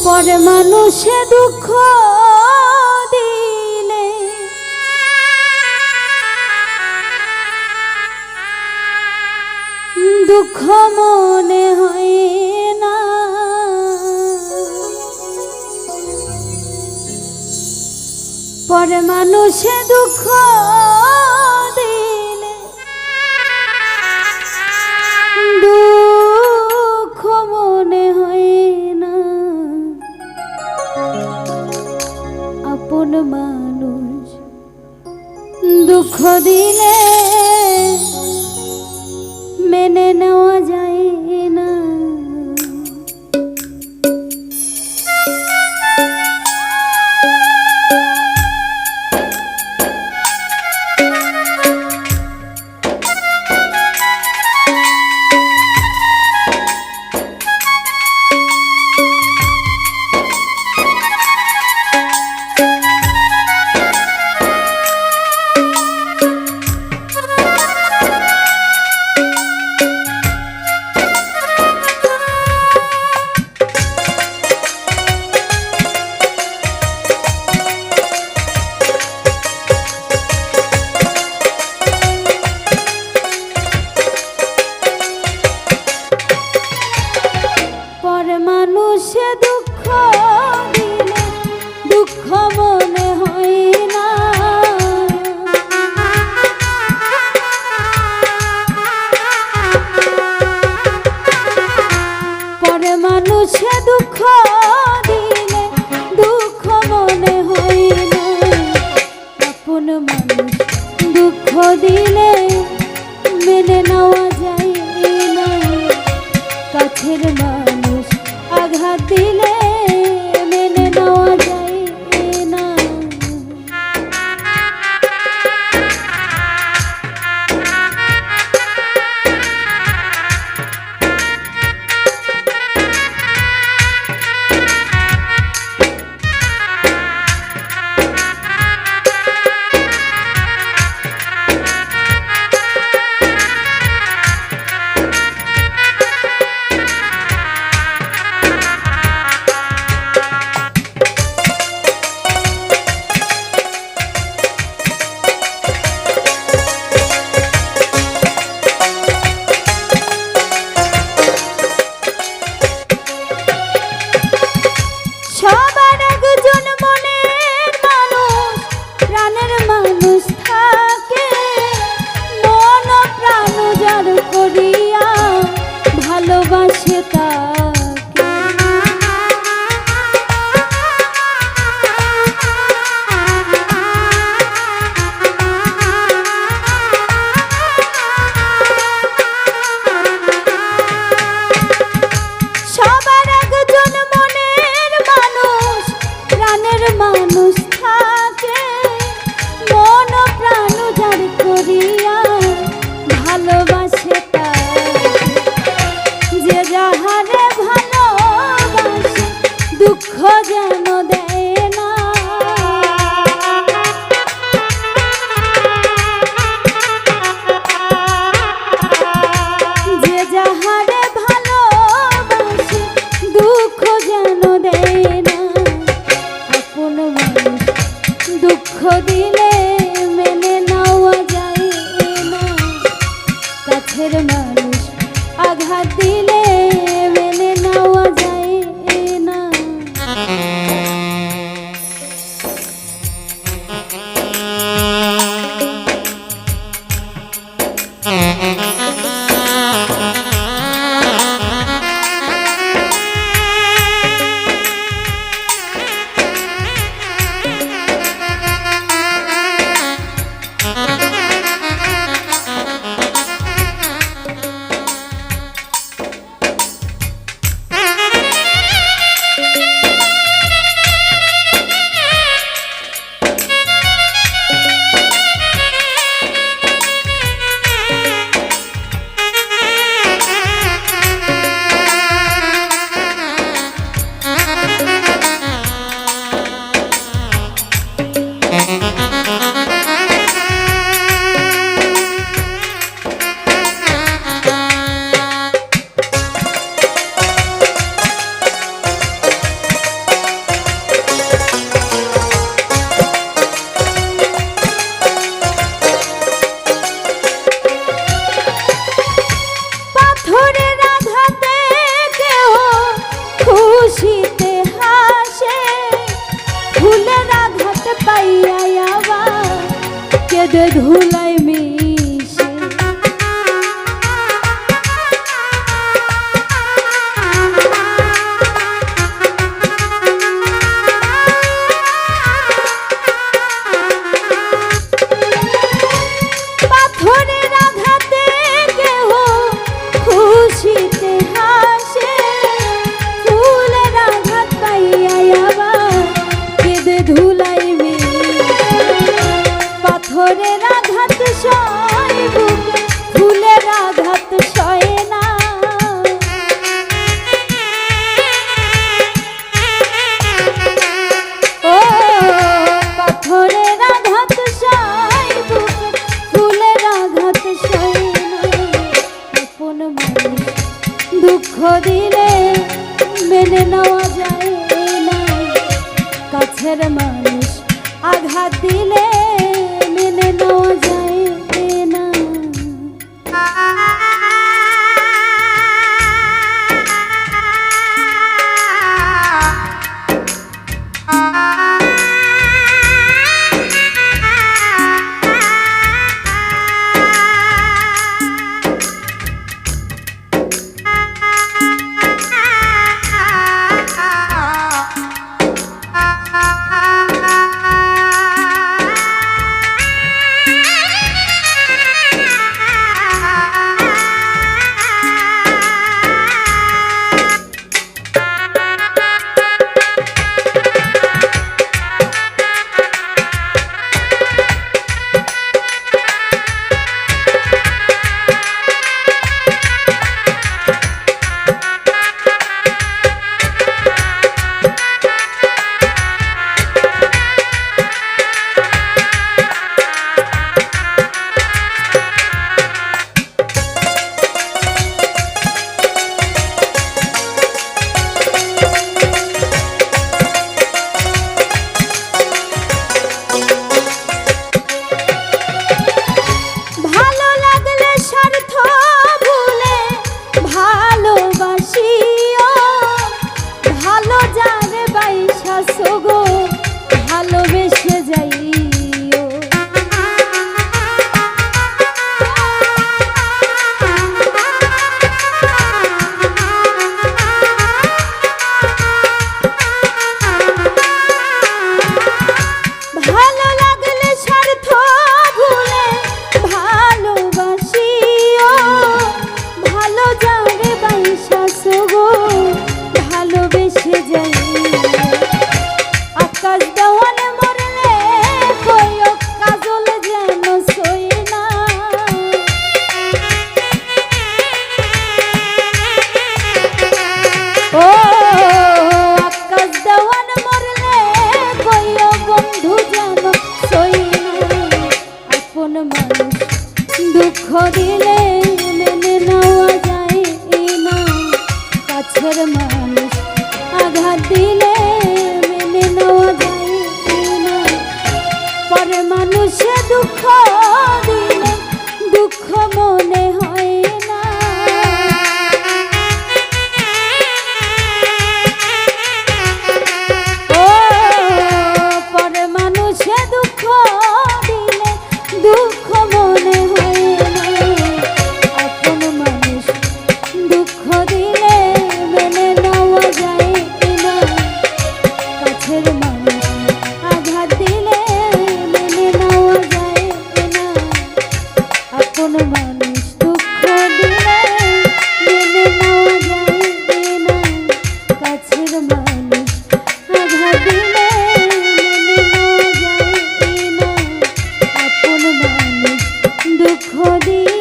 পরে মানুষে দুঃখ দিলে দুঃখ মনে হয় না, পরে মানুষে দুঃখ দিলে দুঃখ মনে হয় না। আপন মানুষ দুঃখ দিলে মেনে নেওয়া যায় না। মানুষে দুঃখ দিলে দুঃখ মনে হয় না, পরে মানুষে দুঃখ দিলে দুঃখ মনে হয় না। আপন মানুষ দুঃখ দিলে মেনে নেওয়া যায় না। কাছের মানুষ আঘাত দিলে মেনে নেওয়া যায় না। কেঁদে ধুলাই মিশে পাথরের আঘাতে কেহ খুশিতে হাসে, ফুলের আঘাত পাইয়া আবার কেঁদে ধুলাই পাথরের আঘাত সয় বুকে, ফুলের আঘাত সয় না। ও পাথরের আঘাত সয় বুকে, ফুলের আঘাত সয় না। আপন মানুষ দুঃখ দিলে মেনে নেওয়া যায় না, কাছের মানুষ আঘাত দিলে মেনে নেওয়া যায় না। দুঃখ দিলে মেনে নেওয়া যায় না, কাছের মানুষ আঘাত দিলে মেনে নেওয়া যায় না। পরে মানুষে দুঃখ দিলে দুঃখ মনে হয় না। ও পরে মানুষে দুঃখ দিলে দুঃখ মনে হয় না। আপন মানুষ দুঃখ দিলে মেনে নেওয়া যায় না, কাছের মানুষ আঘাত দিলে মেনে নেওয়া যায় না। আপন মানুষ দুঃখ দিলে মেনে নেওয়া যায় না, কাছের মানুষ আঘাত দিলে মেনে নেওয়া যায় না। আপন মানুষ দুঃখ দিয়ে